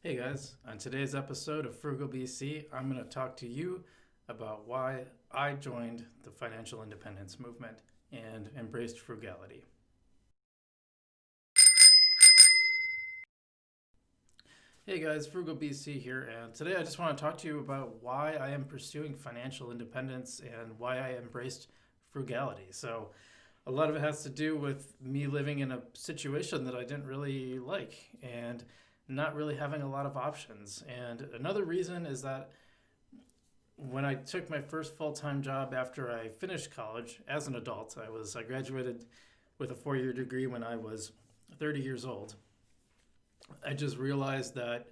Hey guys, on today's episode of Frugal BC, I'm going to talk to you about why I joined the financial independence movement and embraced frugality. Hey guys, Frugal BC here, and today I just want to talk to you about why I am pursuing financial independence and why I embraced frugality. So, a lot of it has to do with me living in a situation that I didn't really like and not really having a lot of options. And another reason is that when I took my first full-time job after I finished college as an adult, I graduated with a 4-year degree when I was 30 years old. I just realized that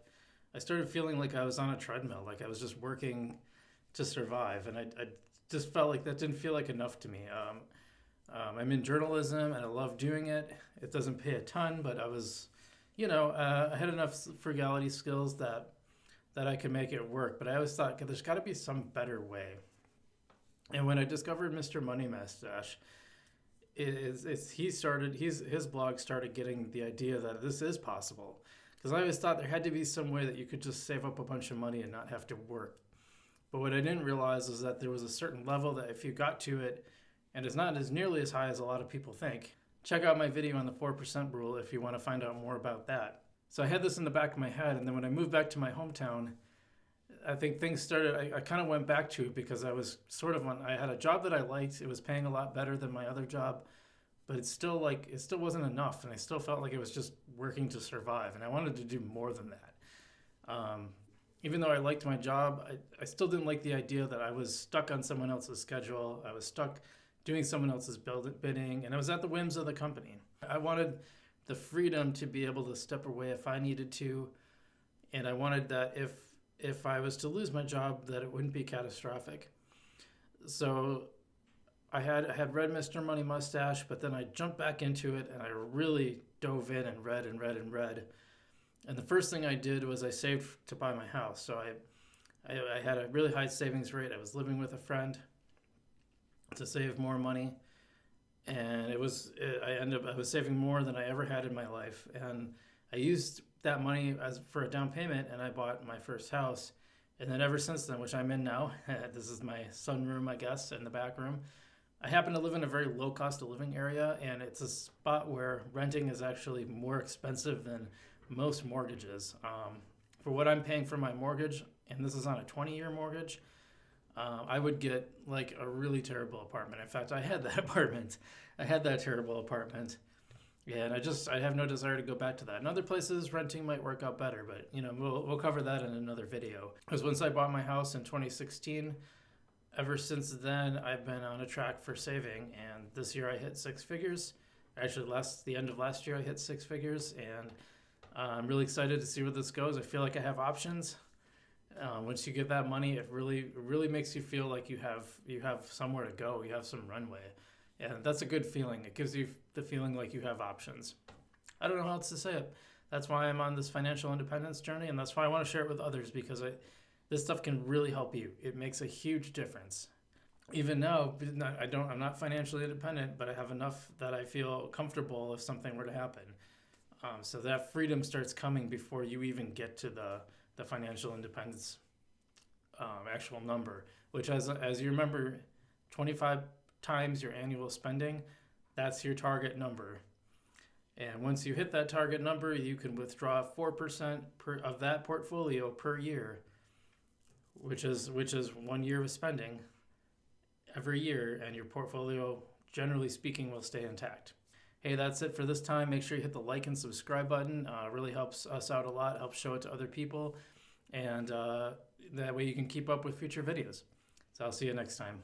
I started feeling like I was on a treadmill, like I was just working to survive, and I just felt like that didn't feel like enough to me. I'm in journalism and I love doing it. It doesn't pay a ton, but I had enough frugality skills that I could make it work. But I always thought, there's got to be some better way. And when I discovered Mr. Money Mustache, his blog started getting the idea that this is possible. Because I always thought there had to be some way that you could just save up a bunch of money and not have to work. But what I didn't realize is that there was a certain level that if you got to it, and it's not as nearly as high as a lot of people think. Check out my video on the 4% rule if you want to find out more about that. So I had this in the back of my head, and then when I moved back to my hometown, I think things started, I kind of went back to it because I was I had a job that I liked. It was paying a lot better than my other job, but it still wasn't enough, and I still felt like it was just working to survive, and I wanted to do more than that. Even though I liked my job, I still didn't like the idea that I was stuck on someone else's schedule. I was stuck doing someone else's bidding, and I was at the whims of the company. I wanted the freedom to be able to step away if I needed to, and I wanted that if I was to lose my job, that it wouldn't be catastrophic. So I had read Mr. Money Mustache, but then I jumped back into it, and I really dove in and read and read and read. And the first thing I did was I saved to buy my house. So I had a really high savings rate. I was living with a friend to save more money, and I was saving more than I ever had in my life, and I used that money as for a down payment, and I bought my first house. And then ever since then, which I'm in now, this is my sunroom, I guess, in the back room. I happen to live in a very low cost of living area, and it's a spot where renting is actually more expensive than most mortgages. For what I'm paying for my mortgage, and this is on a 20-year mortgage, I would get like a really terrible apartment. In fact, I had that apartment. I had that terrible apartment. Yeah, and I have no desire to go back to that. In other places, renting might work out better, but we'll cover that in another video. Because once I bought my house in 2016, ever since then, I've been on a track for saving, and this year I hit six figures. Actually, the end of last year, I hit six figures, and I'm really excited to see where this goes. I feel like I have options. Once you get that money, it really makes you feel like you have somewhere to go. You have some runway, and that's a good feeling. It gives you the feeling like you have options. I don't know how else to say it. That's why I'm on this financial independence journey, and that's why I want to share it with others, because this stuff can really help you. It makes a huge difference. Even now, I'm not financially independent, but I have enough that I feel comfortable if something were to happen. So that freedom starts coming before you even get to the financial independence actual number, which as you remember, 25 times your annual spending, that's your target number. And once you hit that target number, you can withdraw 4% of that portfolio per year, which is 1 year of spending every year, and your portfolio, generally speaking, will stay intact. Hey, that's it for this time. Make sure you hit the like and subscribe button. It really helps us out a lot, helps show it to other people, and that way you can keep up with future videos. So I'll see you next time.